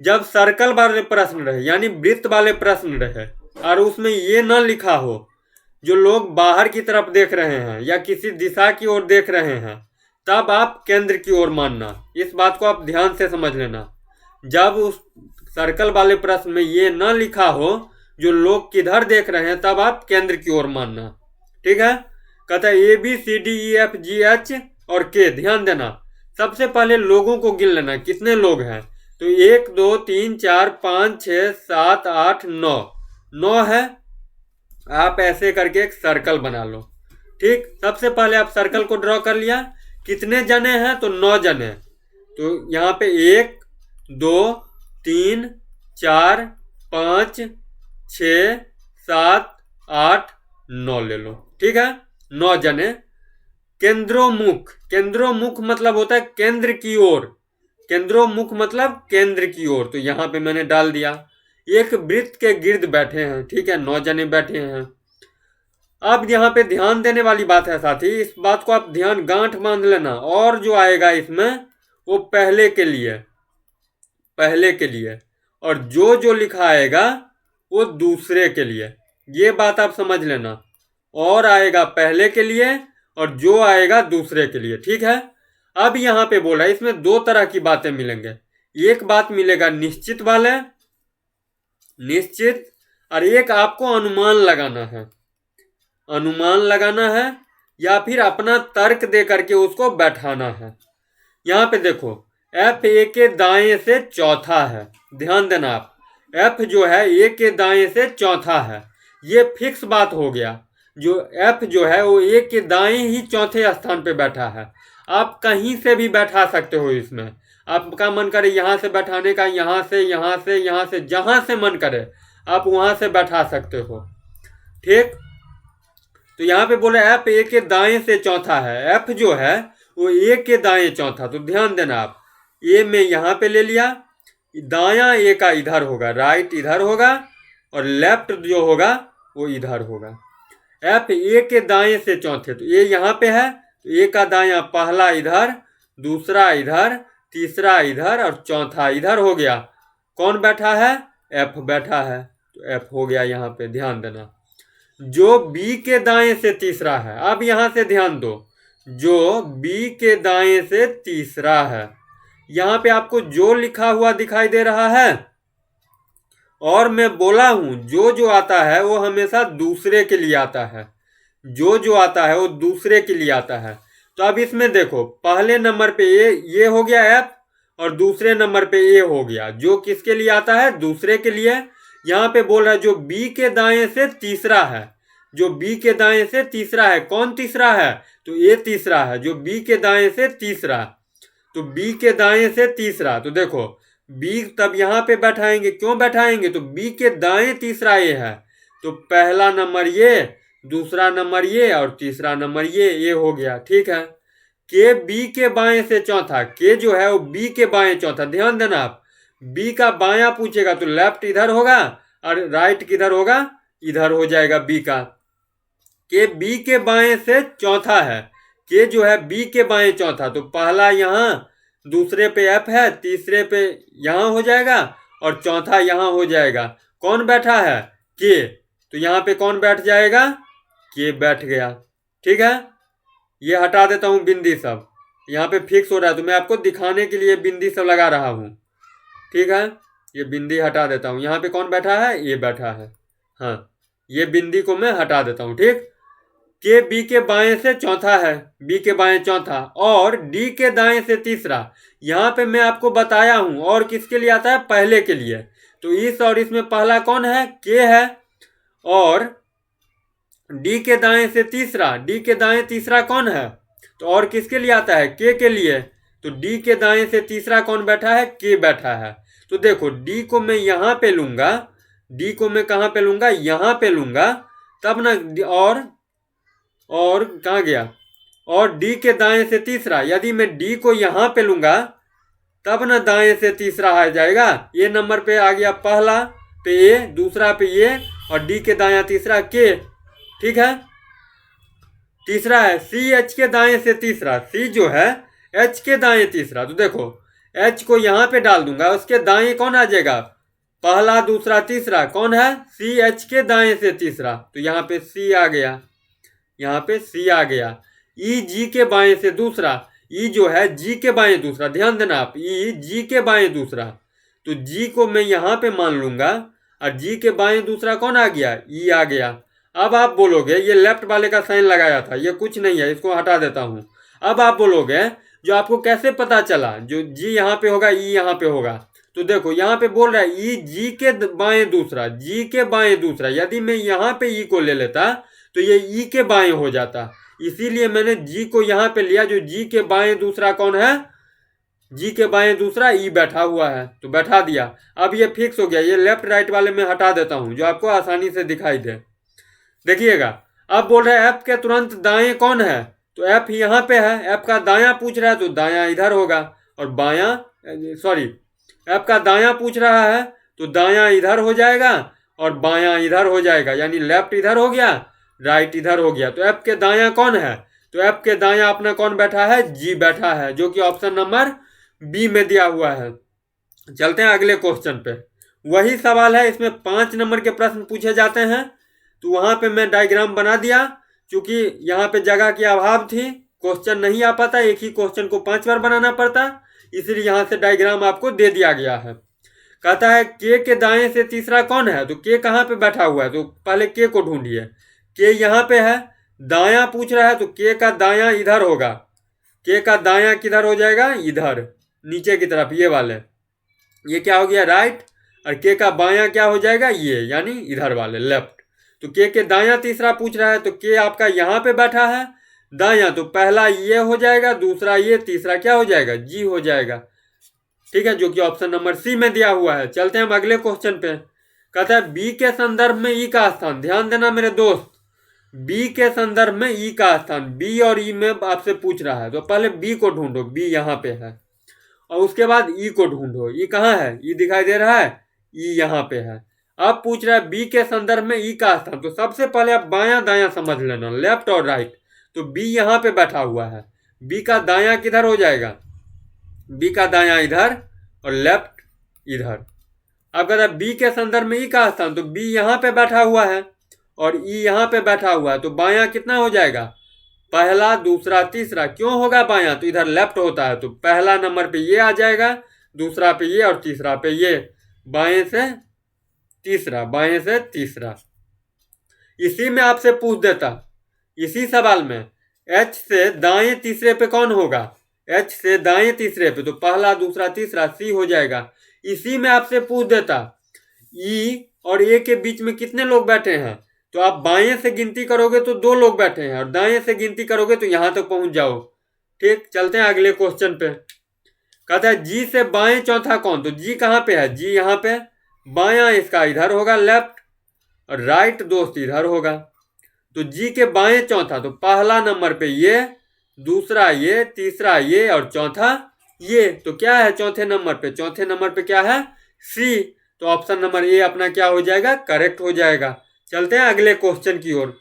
जब सर्कल वाले प्रश्न रहे, यानी वृत्त वाले प्रश्न रहे, और उसमें ये न लिखा हो जो लोग बाहर की तरफ देख रहे हैं या किसी दिशा की ओर देख रहे हैं, तब आप केंद्र की ओर मानना। इस बात को आप ध्यान से समझ लेना। जब उस सर्कल वाले प्रश्न में ये न लिखा हो जो लोग किधर देख रहे हैं, तब आप केंद्र की ओर मानना, ठीक है। कहता है ABCDEFGH और K। ध्यान देना, सबसे पहले लोगों को गिन लेना, कितने लोग हैं। तो 1 2 3 4 5 6 7 8 9, 9 है। आप ऐसे करके एक सर्कल बना लो, ठीक। सबसे पहले आप सर्कल को ड्रॉ कर लिया। कितने जने हैं? तो 9 जने। तो यहाँ पे 1 2 3 4 5 6 7 8 9 ले लो, ठीक है, 9 जने। केंद्रोमुख, केंद्रोमुख मतलब होता है केंद्र की ओर, केंद्रोमुख मतलब केंद्र की ओर। तो यहाँ पे मैंने डाल दिया। एक वृत्त के गिर्द बैठे हैं, ठीक है, 9 जने बैठे हैं। अब यहाँ पे ध्यान देने वाली बात है साथी, इस बात को आप ध्यान गांठ बांध लेना। और जो आएगा इसमें वो पहले के लिए, पहले के लिए, और जो जो लिखा आएगा वो दूसरे के लिए। ये बात आप समझ लेना, और आएगा पहले के लिए और जो आएगा दूसरे के लिए, ठीक है। अब यहाँ पे बोला इसमें 2 तरह की बातें मिलेंगे। एक बात मिलेगा निश्चित वाले, निश्चित, और एक आपको अनुमान लगाना है, अनुमान लगाना है, या फिर अपना तर्क दे करके उसको बैठाना है। यहाँ पे देखो FA के दाएं से चौथा है, ध्यान देना आप, F जो है A के दाएं से चौथा है, ये फिक्स बात हो गया। जो F जो है वो A के दाएं ही चौथे स्थान पे बैठा है। आप कहीं से भी बैठा सकते हो इसमें, आपका मन करे यहाँ से बैठाने का, यहाँ से यहाँ से यहाँ से, जहाँ से मन करे आप वहाँ से बैठा सकते हो। ठीक, तो यहाँ पे बोले एफ ए के दाएं से चौथा है। एफ जो है वो ए के दाएं चौथा, तो ध्यान देना आप, ए में यहाँ पे ले लिया, दायां ए का इधर होगा, राइट इधर होगा और लेफ्ट जो होगा वो इधर होगा। एफ ए के दाएं से चौथे, तो ए यहाँ पे है तो ए का दायां पहला इधर, दूसरा इधर, तीसरा इधर और चौथा इधर हो गया। कौन बैठा है? एफ बैठा है, तो एफ हो गया यहाँ पे। ध्यान देना जो बी के दाएं से तीसरा है, अब यहां से ध्यान दो, जो बी के दाएं से तीसरा है, यहां पे आपको जो लिखा हुआ दिखाई दे रहा है, और मैं बोला हूं जो आता है वो हमेशा दूसरे के लिए आता है, जो आता है वो दूसरे के लिए आता है। तो अब इसमें देखो, पहले नंबर पे ये हो गया एफ और दूसरे नंबर पे ए हो गया, जो किसके लिए आता है? दूसरे के लिए। यहाँ पे बोल रहा है जो बी के दाएं से तीसरा है, जो बी के दाएं से तीसरा है। कौन तीसरा है? तो ए तीसरा है, जो बी के दाएं से तीसरा, तो बी के दाएं से तीसरा। तो देखो बी तब यहाँ पे बैठाएंगे, क्यों बैठाएंगे? तो बी के दाएं तीसरा ए है, तो पहला नंबर ये, दूसरा नंबर ये और तीसरा नंबर ये हो गया। ठीक है, के बी के बाएं से चौथा, के जो है वो बी के बाएं चौथा। ध्यान देना आप, बी का बायां पूछेगा तो लेफ्ट इधर होगा और राइट किधर होगा? इधर हो जाएगा बी का। के बी के बाएं से चौथा है, के जो है बी के बाएं चौथा, तो पहला यहाँ, दूसरे पे एफ है, तीसरे पे यहाँ हो जाएगा और चौथा यहाँ हो जाएगा। कौन बैठा है? के, तो यहाँ पे कौन बैठ जाएगा? के बैठ गया। ठीक है, ये हटा देता हूँ बिंदी सब, यहाँ पे फिक्स हो रहा है तो मैं आपको दिखाने के लिए बिंदी सब लगा रहा हूँ। ठीक है, ये बिंदी हटा देता हूँ। यहाँ पे कौन बैठा है? ये बैठा है। हाँ, ये बिंदी को मैं हटा देता हूँ। ठीक, के बी के बाएं से चौथा है, बी के बाएं चौथा, और डी के दाएं से तीसरा। यहाँ पे मैं आपको बताया हूँ, और किसके लिए आता है? पहले के लिए। तो इस और इसमें पहला कौन है? के है, और डी के दाएं से तीसरा, डी के दाएं तीसरा कौन है? तो और किसके लिए आता है? के लिए। तो डी के दाएं से तीसरा कौन बैठा है? के बैठा है। तो देखो डी को मैं यहाँ पे लूंगा, डी को मैं कहाँ पे लूंगा? यहाँ पे लूंगा, तब ना, और कहाँ गया? और डी के दाएं से तीसरा, यदि मैं डी को यहाँ पे लूंगा तब ना दाएं से तीसरा आ जाएगा। ये नंबर पे आ गया पहला पे ए, दूसरा पे ये, और डी के दाया तीसरा के। ठीक है, तीसरा है सी एच के दाएं से तीसरा, सी जो है एच के दाएं तीसरा। तो देखो एच को यहाँ पे डाल दूंगा, उसके दाएं कौन आ जाएगा? पहला, दूसरा, तीसरा कौन है? सी एच के दाएं से तीसरा, तो यहाँ पे सी आ गया, यहाँ पे सी आ गया। ई जी के बाएं से दूसरा, ई जो है जी के बाएं दूसरा, ध्यान देना आप, ई जी के बाएं दूसरा, तो जी को मैं यहाँ पे मान लूंगा, और जी के बाएं दूसरा कौन आ गया? ई आ गया। अब आप बोलोगे ये लेफ्ट वाले का साइन लगाया था, ये कुछ नहीं है, इसको हटा देता हूँ। अब आप बोलोगे जो आपको कैसे पता चला? जो जी यहाँ पे होगा, ई यहाँ पे होगा। तो देखो यहाँ पे बोल रहा है ई जी के बाएं दूसरा, जी के बाएं दूसरा, यदि मैं यहाँ पे ई को ले लेता तो ये ई के बाएं हो जाता, इसीलिए मैंने जी को यहाँ पे लिया। जो जी के बाएं दूसरा कौन है? जी के बाएं दूसरा ई बैठा हुआ है, तो बैठा दिया। अब ये फिक्स हो गया, ये लेफ्ट राइट वाले में हटा देता हूँ जो आपको आसानी से दिखाई दे। देखिएगा, अब बोल रहा है एफ के तुरंत दाएं कौन है? तो एफ यहाँ पे है, एफ का दायां पूछ रहा है तो दायां इधर होगा, और बायां, सॉरी, एफ का दायां पूछ रहा है तो दायां इधर हो जाएगा और बायां इधर हो जाएगा, यानी लेफ्ट इधर हो गया, राइट इधर हो गया। तो एफ के दायां कौन है? तो एफ के दायां अपना कौन बैठा है? जी बैठा है, जो कि ऑप्शन नंबर बी में दिया हुआ है। चलते हैं अगले क्वेश्चन पे। वही सवाल है, इसमें 5 नंबर के प्रश्न पूछे जाते हैं, तो वहां पे मैं डायग्राम बना दिया, क्योंकि यहाँ पे जगह की अभाव थी, क्वेश्चन नहीं आ पाता, एक ही क्वेश्चन को 5 बार बनाना पड़ता, इसलिए यहाँ से डायग्राम आपको दे दिया गया है। कहता है के दाएं से तीसरा कौन है? तो के कहाँ पे बैठा हुआ है? तो पहले के को ढूंढिए। के यहाँ पे है, दायां पूछ रहा है तो के का दायां इधर होगा, के का दायां किधर हो जाएगा? इधर नीचे की तरफ, ये वाले, ये क्या हो गया? राइट, और के का बायां क्या हो जाएगा? ये, यानी इधर वाले, लेफ्ट। तो के दायां तीसरा पूछ रहा है तो के आपका यहाँ पे बैठा है दायां, तो पहला ये हो जाएगा, दूसरा ये, तीसरा क्या हो जाएगा? जी हो जाएगा। ठीक है, जो कि ऑप्शन नंबर सी में दिया हुआ है। चलते हैं हम अगले क्वेश्चन पे। कहता है बी के संदर्भ में ई का स्थान, ध्यान देना मेरे दोस्त, बी के संदर्भ में ई का स्थान, बी और ई में आपसे पूछ रहा है, तो पहले बी को ढूंढो, बी यहाँ पे है, और उसके बाद ई को ढूंढो। ई कहाँ है? ई दिखाई दे रहा है, ई यहाँ पे है। अब पूछ रहा है बी के संदर्भ में ई का स्थान, तो सबसे पहले आप बायां दायां समझ लेना, लेफ्ट और राइट। तो बी यहाँ पे बैठा हुआ है, बी का दायां किधर हो जाएगा? बी का दायां इधर और लेफ्ट इधर। अब कहता है बी के संदर्भ में ई का स्थान, तो बी यहाँ पे बैठा हुआ है और ई यहाँ पे बैठा हुआ है, तो बायां कितना हो जाएगा? पहला, दूसरा, तीसरा। क्यों होगा बायां? तो इधर लेफ्ट होता है, तो पहला नंबर पे ये आ जाएगा, दूसरा पे ये और तीसरा पे ये। बाएं से तीसरा, बाएं से तीसरा। इसी में आपसे पूछ देता, इसी सवाल में, एच से दाएं तीसरे पे कौन होगा? एच से दाएं तीसरे पे, तो पहला, दूसरा, तीसरा, सी हो जाएगा। इसी में आपसे पूछ देता ई और ए के बीच में कितने लोग बैठे हैं, तो आप बाएं से गिनती करोगे तो 2 लोग बैठे हैं, और दाएं से गिनती करोगे तो यहां तक पहुंच जाओ। ठीक, चलते हैं अगले क्वेश्चन पे। कहता है जी से बाएं चौथा कौन? तो जी कहाँ पे है? जी यहाँ पे। बायां इसका इधर होगा लेफ्ट, और राइट दोस्त इधर होगा। तो जी के बाएं चौथा, तो पहला नंबर पे ये, दूसरा ये, तीसरा ये और चौथा ये। तो क्या है चौथे नंबर पे? चौथे नंबर पे क्या है? सी। तो ऑप्शन नंबर ए अपना क्या हो जाएगा? करेक्ट हो जाएगा। चलते हैं अगले क्वेश्चन की ओर।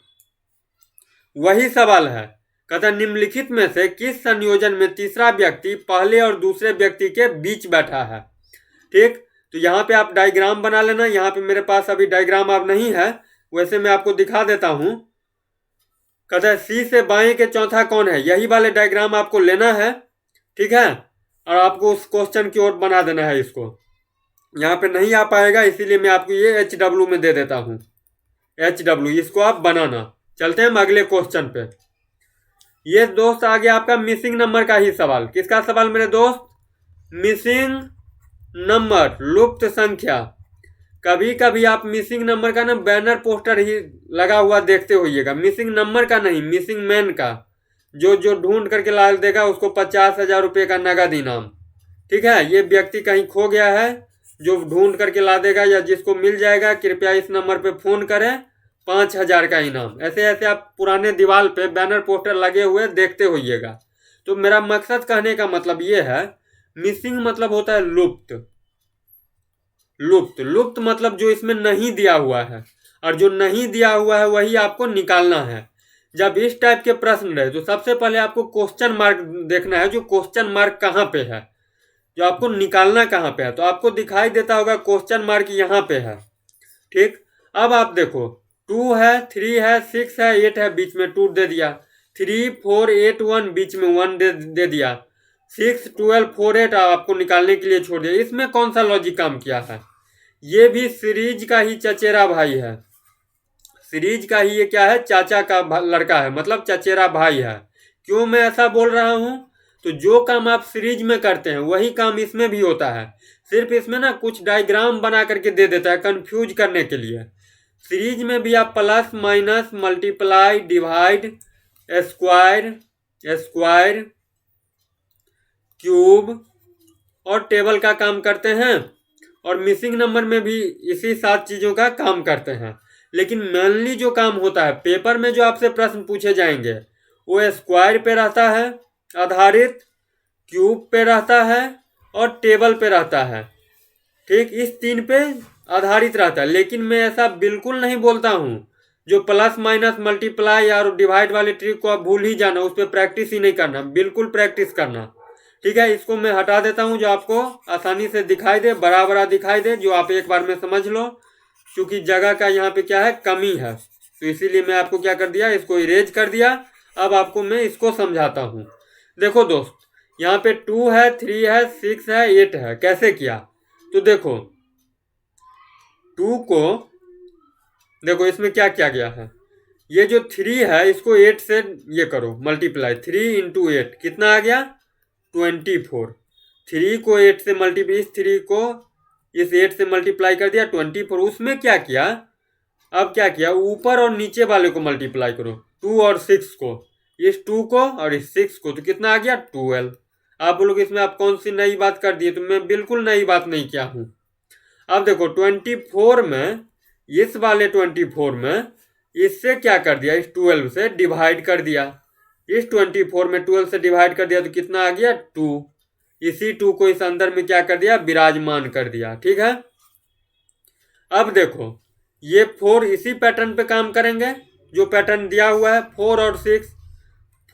वही सवाल है। कहता निम्नलिखित में से किस संयोजन में तीसरा व्यक्ति पहले और दूसरे व्यक्ति के बीच बैठा है? ठीक, तो यहाँ पे आप डायग्राम बना लेना। यहाँ पे मेरे पास अभी डायग्राम अब नहीं है, वैसे मैं आपको दिखा देता हूं। कहता है सी से बाएं के चौथा कौन है, यही वाले डायग्राम आपको लेना है। ठीक है, और आपको उस क्वेश्चन की ओर बना देना है इसको। यहाँ पे नहीं आ पाएगा, इसीलिए मैं आपको ये HW में दे देता हूँ। HW, इसको आप बनाना। चलते हैं हम अगले क्वेश्चन पे। ये दोस्त आ गया आपका मिसिंग नंबर का ही सवाल। किसका सवाल मेरे दोस्त? मिसिंग नंबर, लुप्त संख्या। कभी कभी आप मिसिंग नंबर का ना बैनर पोस्टर ही लगा हुआ देखते होइएगा, मिसिंग नंबर का नहीं, मिसिंग मैन का। जो जो ढूंढ करके ला देगा उसको 50,000 रुपये का नगद इनाम। ठीक है, ये व्यक्ति कहीं खो गया है, जो ढूंढ करके ला देगा या जिसको मिल जाएगा कृपया इस नंबर पे फोन करें, 5,000 का इनाम। ऐसे ऐसे आप पुराने दीवार पे बैनर पोस्टर लगे हुए देखते होइएगा। तो मेरा मकसद कहने का मतलब ये है, मिसिंग मतलब होता है लुप्त। लुप्त, लुप्त मतलब जो इसमें नहीं दिया हुआ है, और जो नहीं दिया हुआ है वही आपको निकालना है। जब इस टाइप के प्रश्न रहे तो सबसे पहले आपको क्वेश्चन मार्क देखना है, जो क्वेश्चन मार्क कहाँ पे है, जो आपको निकालना कहाँ पे है। तो आपको दिखाई देता होगा क्वेश्चन मार्क यहाँ पे है। ठीक, अब आप देखो 2 है, 3 है, 6 है, 8 है, बीच में 2 दे दिया, 3, 4, 8, 1, बीच में 1 दे दिया, 6, 12, 4, 8 आपको निकालने के लिए छोड़ दिया। इसमें कौन सा लॉजिक काम किया है? ये भी सीरीज का ही चचेरा भाई है, सीरीज का ही ये क्या है? चाचा का लड़का है, मतलब चचेरा भाई है। क्यों मैं ऐसा बोल रहा हूं? तो जो काम आप सीरीज में करते हैं वही काम इसमें भी होता है, सिर्फ इसमें ना कुछ डायग्राम बना करके दे देता है कंफ्यूज करने के लिए। सीरीज में भी आप plus, minus, multiply, divide, square, square, cube और टेबल का काम करते हैं, और मिसिंग नंबर में भी इसी 7 चीज़ों का काम करते हैं। लेकिन मेनली जो काम होता है पेपर में, जो आपसे प्रश्न पूछे जाएंगे वो स्क्वायर पे रहता है आधारित, क्यूब पे रहता है और टेबल पे रहता है। ठीक, इस 3 पे आधारित रहता है। लेकिन मैं ऐसा बिल्कुल नहीं बोलता हूँ, जो प्लस, माइनस, मल्टीप्लाई और डिवाइड वाले ट्रिक को आप भूल ही जाना, उस पर प्रैक्टिस ही नहीं करना, बिल्कुल प्रैक्टिस करना। ठीक है, इसको मैं हटा देता हूं, जो आपको आसानी से दिखाई दे, बड़ा बड़ा दिखाई दे, जो आप एक बार में समझ लो। क्योंकि जगह का यहाँ पे क्या है, कमी है, तो इसीलिए मैं आपको क्या कर दिया, इसको इरेज कर दिया। अब आपको मैं इसको समझाता हूँ। देखो दोस्त, यहाँ पे 2 है, 3 है, 6 है, 8 है। कैसे किया? तो देखो 2 को देखो इसमें क्या किया गया है, ये जो 3 है इसको 8 से ये करो मल्टीप्लाई, 3 × 8 कितना आ गया? 24। 3 को 8 से मल्टीप्लाई, इस 3 को इस 8 से मल्टीप्लाई कर दिया 24। उसमें क्या किया, अब क्या किया, ऊपर और नीचे वाले को मल्टीप्लाई करो, 2 और 6 को, इस 2 को और इस 6 को, तो कितना आ गया? 12। आप बोलोगे इसमें आप कौन सी नई बात कर दिए, तो मैं बिल्कुल नई बात नहीं किया हूँ। अब देखो 24 में, इस वाले 24 में इससे क्या कर दिया, इस 12 से डिवाइड कर दिया। इस 24 में 12 से डिवाइड कर दिया तो कितना आ गया 2। इसी 2 को इस अंदर में क्या कर दिया, विराजमान कर दिया। ठीक है, अब देखो ये 4 इसी पैटर्न पे काम करेंगे जो पैटर्न दिया हुआ है। 4 और 6,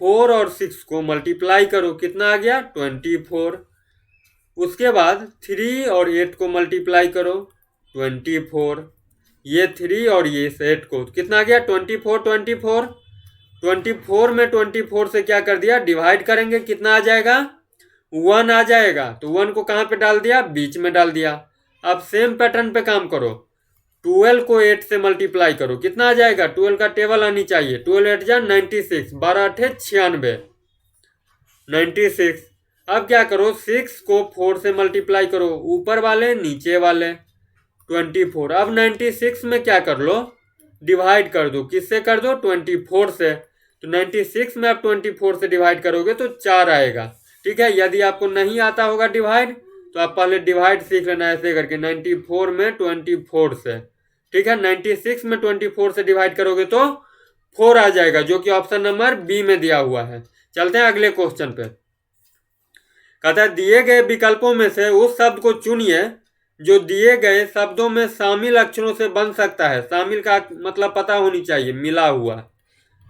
4 और 6 को मल्टीप्लाई करो, कितना आ गया 24। उसके बाद 3 और 8 को मल्टीप्लाई करो 24। ये 3 और ये 8 को कितना आ गया 24। 24 में 24 से क्या कर दिया, डिवाइड करेंगे, कितना आ जाएगा 1 आ जाएगा। तो 1 को कहाँ पे डाल दिया, बीच में डाल दिया। अब सेम पैटर्न पे काम करो, 12 को 8 से मल्टीप्लाई करो, कितना आ जाएगा, 12 का टेबल आनी चाहिए, 12 8 जा 96, 12 8 96, 96। अब क्या करो, 6 को 4 से मल्टीप्लाई करो, ऊपर वाले नीचे वाले 24। अब 96 में क्या कर लो, डिवाइड कर दो, किससे कर दो 24 से। तो 96 में आप 24 से डिवाइड करोगे तो 4 आएगा। ठीक है, यदि आपको नहीं आता होगा डिवाइड तो आप पहले डिवाइड सीख लेना ऐसे करके, 94 में 24 से। ठीक है, 96 में 24 से डिवाइड करोगे तो 4 आ जाएगा, जो कि ऑप्शन नंबर बी में दिया हुआ है। चलते हैं अगले क्वेश्चन पे। कहता है दिए गए विकल्पों में से उस शब्द को चुनिए जो दिए गए शब्दों में शामिल अक्षरों से बन सकता है। शामिल का मतलब पता होनी चाहिए, मिला हुआ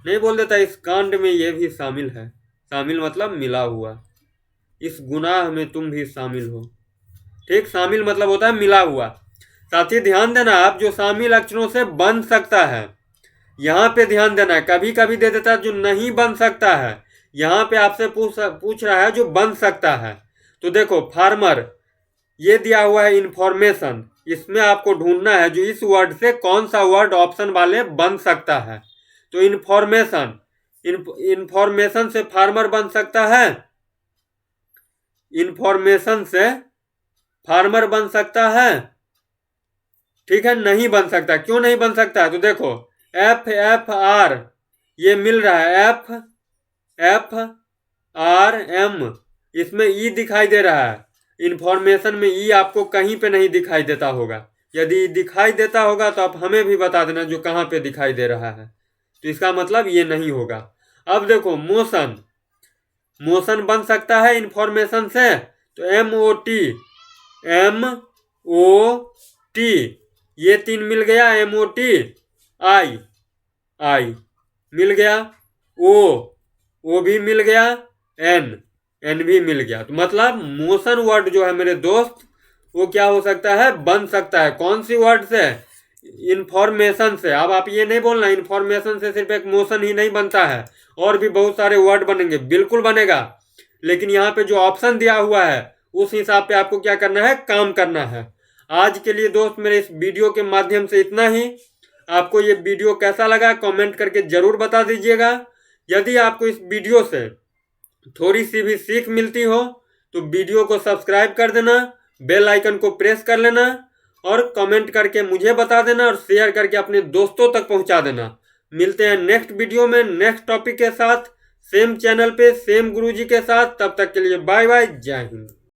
नहीं बोल देता, इस कांड में ये भी शामिल है। शामिल मतलब मिला हुआ, इस गुनाह में तुम भी शामिल हो। ठीक, शामिल मतलब होता है मिला हुआ। साथ ही ध्यान देना आप, जो शामिल अक्षरों से बन सकता है, यहाँ पे ध्यान देना है। कभी कभी दे देता है जो नहीं बन सकता है, यहाँ पे आपसे पूछ रहा है जो बन सकता है। तो देखो फार्मर, ये दिया हुआ है इंफॉर्मेशन, इसमें आपको ढूंढना है जो इस वर्ड से कौन सा वर्ड ऑप्शन वाले बन सकता है। तो इंफॉर्मेशन, इंफॉर्मेशन से फार्मर बन सकता है, इंफॉर्मेशन से फार्मर बन सकता है। ठीक है, नहीं बन सकता। क्यों नहीं बन सकता, तो देखो FFR ये मिल रहा है, FFRM, इसमें ई दिखाई दे रहा है। इंफॉर्मेशन में ई आपको कहीं पे नहीं दिखाई देता होगा, यदि दिखाई देता होगा तो आप हमें भी बता देना जो कहाँ पे दिखाई दे रहा है। तो इसका मतलब ये नहीं होगा। अब देखो मोशन, मोशन बन सकता है इंफॉर्मेशन से, तो MOT ये 3 मिल गया, MOT I मिल गया, O भी मिल गया, N भी मिल गया। तो मतलब मोशन वर्ड जो है मेरे दोस्त वो क्या हो सकता है, बन सकता है। कौन सी वर्ड से, इंफॉर्मेशन से। अब आप ये नहीं बोलना इंफॉर्मेशन से सिर्फ एक मोशन ही नहीं बनता है, और भी बहुत सारे वर्ड बनेंगे, बिल्कुल बनेगा। लेकिन यहाँ पे जो ऑप्शन दिया हुआ है उस हिसाब पे आपको क्या करना है, काम करना है। आज के लिए दोस्त मेरे इस वीडियो के माध्यम से इतना ही। आपको ये वीडियो कैसा लगा कमेंट करके जरूर बता दीजिएगा। यदि आपको इस वीडियो से थोड़ी सी भी सीख मिलती हो तो वीडियो को सब्सक्राइब कर देना, बेल आइकन को प्रेस कर लेना और कमेंट करके मुझे बता देना और शेयर करके अपने दोस्तों तक पहुंचा देना। मिलते हैं नेक्स्ट वीडियो में नेक्स्ट टॉपिक के साथ, सेम चैनल पे सेम गुरुजी के साथ। तब तक के लिए बाय बाय, जय हिंद।